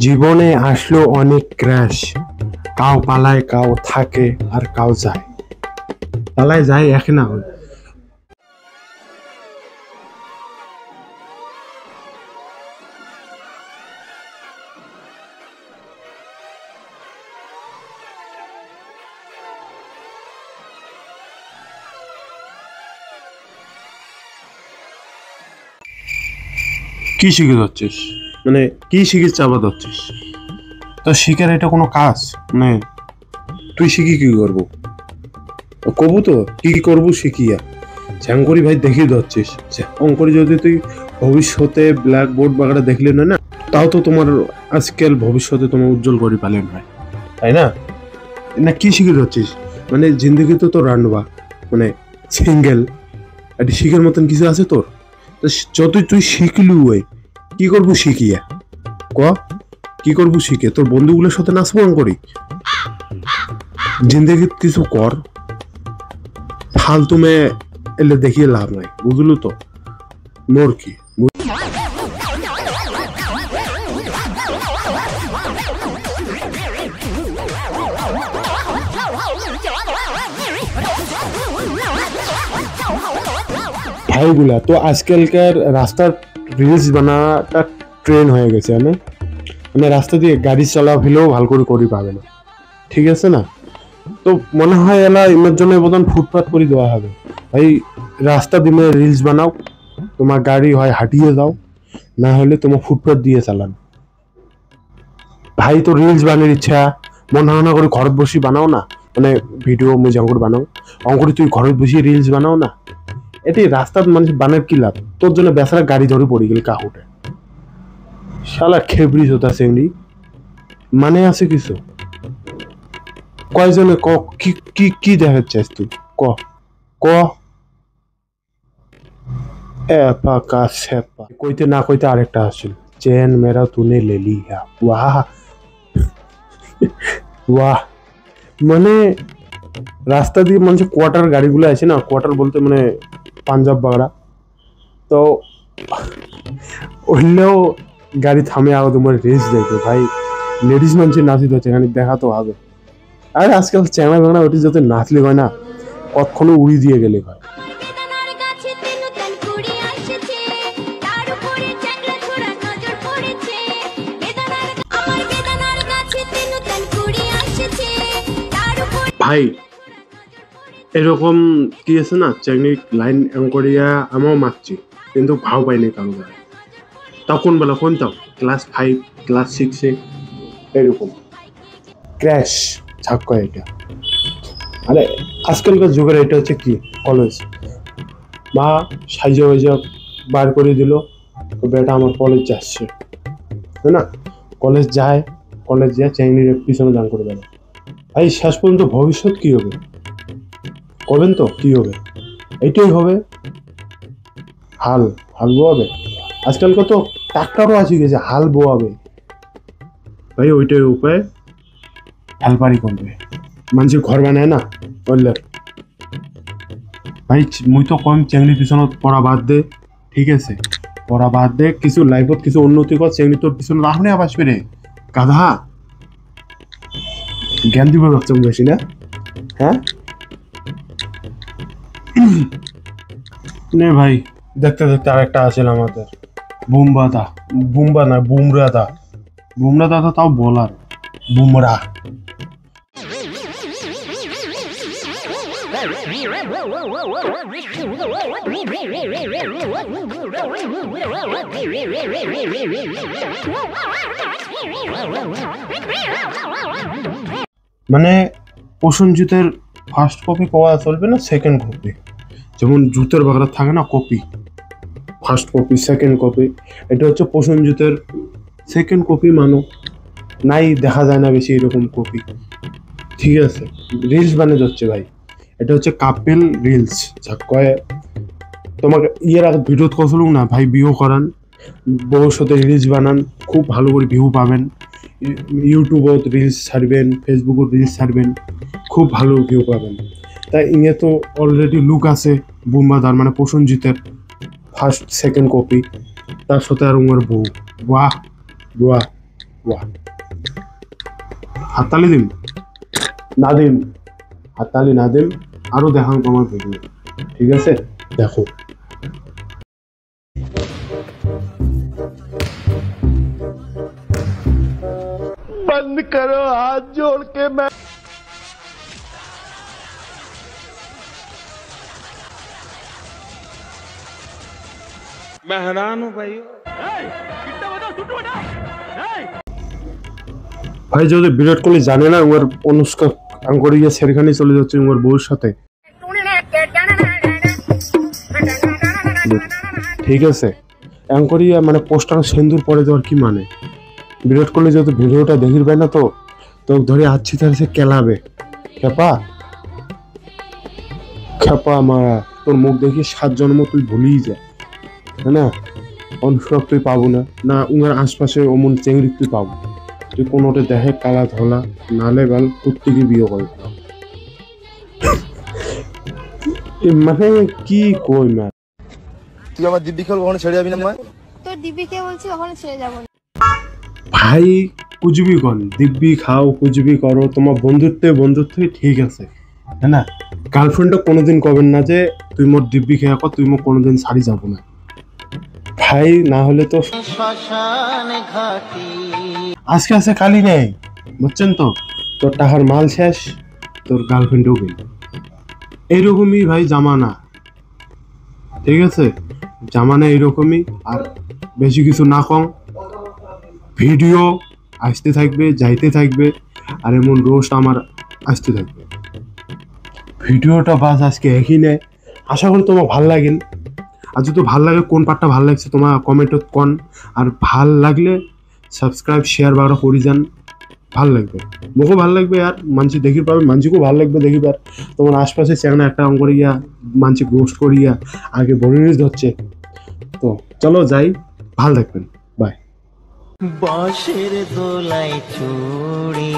জীবনে আসলো অনেক ক্র্যাশ, কাউ পালায় কাউ থাকে আর কাউ যায়। পালায় যায় এক না হয়। কি শিখে যাচ্ছিস? মানে কি শিখে চাপা যাচ্ছিস? তো শিখের এটা কোনো কাজ? মানে তুই শিখি কি করবো? কবু তো কি কি করবো শিখিয়া ঝ্যাঙ্করি ভাই দেখিয়ে যাচ্ছিস। ঝ্যাঙ্করি যদি তুই ভবিষ্যতে ব্ল্যাক বোর্ড বাগাটা দেখলে না না, তাও তো তোমার আজকাল ভবিষ্যতে তোমার উজ্জ্বল করে পালেন ভাই, তাই না? না কি শিখে যাচ্ছিস? মানে জিন্দগি তো তোর রান্নবা, মানে সিঙ্গেল একটা শিখের মতন কিছু আছে তোর? তো যতই তুই শিখলু ওই কি করবো শিখিয়া ক, কি করবো শিখে? তোর বন্ধুগুলোর সাথে নাচবো করি? জিন্দগি কিছু কর, ফালতু মে এলে দেখিয়ে লাভ নাই, বুঝলু তো? মোর কি ভাইগুলা তো আজকালকার রাস্তার রিলস বানাটা ট্রেন হয়ে গেছে। মানে রাস্তা দিয়ে গাড়ি চলাফেলেও ভালো করে করি পাবে না, ঠিক আছে না? তো মনে হয় এলা এর জন্য বোধহয় ফুটপাথ করে দেওয়া হবে। ভাই রাস্তা দিয়ে রিলস বানাও, তোমার গাড়ি হয় হাঁটিয়ে যাও, না হলে তোমার ফুটপাথ দিয়ে চালান। ভাই তো রিলস বানানোর ইচ্ছা মনে হয় না করে ঘরত বসে বানাও না, মানে ভিডিও মুজাঙ্কুর বানাও অঙ্কুরি, তুই ঘরত বসে রিলস বানাও না। এটি রাস্তার মানুষ বানের কি লাভ? তোর জন্য বেচারা গাড়ি ধরে পড়ে গেল কাহুটে, শালা খেবড়ি জোতা সেমনি মানে আছে কিছু? কয়জনে ক কি কি কি দেখাতে চাস তুই? ক ক এপা সেপা কইতে না কইতে আরেকটা আসছিল, চেন মেরা তুনে লে লিয়া। ওয়াহ ওয়াহ, মানে রাস্তা দিয়ে মানুষ কোয়ার্টার গাড়িগুলো আছে না, কোয়ার্টার বলতে মানে পাঞ্জাব বাগড়া, তো ওইলেও গাড়ি থামে আগে তোমার রেস দেখবে ভাই। লেডিস মানুষের নাচি তো এখানে দেখা তো হবে। আর আজকাল চ্যাংড়া ভ্যাংড়া ওটি যাতে নাচলে হয় না, কতক্ষণে উড়ি দিয়ে গেলে হয়। ভাই এরকম কি আছে না, চ্যাংড়ি লাইন করিয়া আমিও মারছি, কিন্তু ভাও পাইনি কারো গায়ে। তাও কোন বেলা কোন তাও ক্লাস 5 ক্লাস 6-এ এরকম ক্র্যাশ ঝাক্কা এটা। আরে আজকালকার যুগের এটা হচ্ছে কি, কলেজ মা সাইজা ওইজা বার করে দিল, বেটা আমার কলেজ যাচ্ছে, তাই না? কলেজ যায়, কলেজ যায় চ্যাংড়ির পিছনে দান করে দেবে। ভাই শেষ পর্যন্ত ভবিষ্যৎ কি হবে করবেন তো? কি হবে? এইটাই হবে, হাল হাল বোয়াবে। আজকালকার তো ট্রাক্টরও আছে গেছে হাল বোয়াবে। ভাই ওইটাই উপায়, হেলপারি করবে, মানুষের ঘর বানায় না বললে। ভাই মুই তো কম চেংড়ি পিছনত পড়া বাদ দে, ঠিক আছে? পড়া বাদ দে, কিছু লাইফত কিছু উন্নতি কর, চেংড়ি তোর পিছনে রাখনে আবাস পেরে গাধা। জ্ঞান দিব ভাবছ বেশি না? হ্যাঁ নে ভাই, দেখতে দেখতে আরেকটা আছিল আমাদের বুমবাদা, বুমবা না বুমরাদা, বুমরা দাদা তাও বলার বুমরা। মানে প্রসেনজিতের ফার্স্ট কপি পাওয়া চলবে না, সেকেন্ড কপি? যেমন জুতের বাগড়া থাকে না copy, first copy second copy, এটা হচ্ছে প্রসেনজিতের সেকেন্ড কপি। মানো নাই, দেখা যায় না বেশি এরকম কপি, ঠিক আছে? রিলস বানিয়ে যাচ্ছে ভাই, এটা হচ্ছে কাপেল রিলস যা কয়। তোমাকে ইয়ের আগে ভিডিও করছিল না ভাই, ভিউ করান বউর সাথে রিলস বানান, খুব ভালো করে ভিউ পাবেন। ইউটিউবত রিলস ছাড়বেন, ফেসবুকত রিলস ছাড়বেন, খুব ভালো ভিউ পাবেন। তাই ইয়ে তো অলরেডি লুক আছে বুমবাদার, মানে প্রসেনজিতের ফার্স্ট সেকেন্ড কপি, তার সাথে আর উমার বউ। বাহ বাহ হাততালি দিম না দিম, হাততালি না দিম, আরো দেখাম তোমার ভিডিও, ঠিক আছে? দেখো बंद करो हाथ जोड़ के मैं हैरान हूं भाई। ভাই যদি বিরাট কোহলি জানে না ওর অনুষ্কা আঙ্করিয়া সেখানে চলে যাচ্ছে ওর বউর সাথে, ঠিক আছে? অ্যাঙ্করিয়া মানে পোস্টার সিন্দুর পরে দেওয়ার কি মানে? বিরাট কোহলি যদি ভিডিওটা দেখিরবে না তো তোকে ধরে আচ্ছি তাহলে সে কেলাবে। খেপা খেপা আমার তোর মুখ দেখি 7 জন্ম তুই ভুলেই যায়, তাই না? অনুষ্কা তুই পাবো না, না উনার আশপাশে অমন চেংড়ি তুই পাবো, তুই কোনোটা দেখে কালা ধলা নালে বাল প্রত্যেকে বিয়ে করে। মানে কি কই না, তুই আমার দিব্যি খেল কখনো ছেড়ে যাবি না? মা তোর দিব্যিকে বলছি কখনো ছেড়ে যাবো না ভাই। কুচবি কর, দিব্যি খাও, কুচবি করো, তোমার বন্ধুত্বই ঠিক আছে, তাই না? গার্লফ্রেন্ডও কোনোদিন করবেন না যে তুই মোর দিব্যি খেয়ে কর, তুই মোর কোনোদিন ছাড়ি যাবো না ভাই, না হলে তো আজকে আছে কালি নেই, বুঝছেন তো? তোর টাকার মাল শেষ, তোর গার্লফ্রেন্ডও গেল। এইরকমই ভাই জামানা, ঠিক আছে? জামানা এইরকমই। আর বেশি কিছু না কম, ভিডিও আসতে থাকবে, যাইতে থাকবে, আর এমন রোস্ট আমার আসতে থাকবে। ভিডিওটা বাস আজকে একই নেয়, আশা করি তোমার ভাল লাগেন। আর যদি ভাল লাগে, কোন পার্টটা ভাল লাগছে তোমার কমেন্টত কন, আর ভাল লাগলে সাবস্ক্রাইব শেয়ার বাগড়া করে যান, ভাল লাগবে, মোকেও ভাল লাগবে, আর মানসি দেখির পাবে, মানসিকেও ভাল লাগবে দেখিবার। তোমার আশপাশে চ্যানেল একটা অঙ্ক করিয়া মানসি রোস্ট করিয়া আগে বড়িস ধরছে। তো চলো যাই, ভাল থাকবেন, বাই। বাঁশের দোলাই চড়ি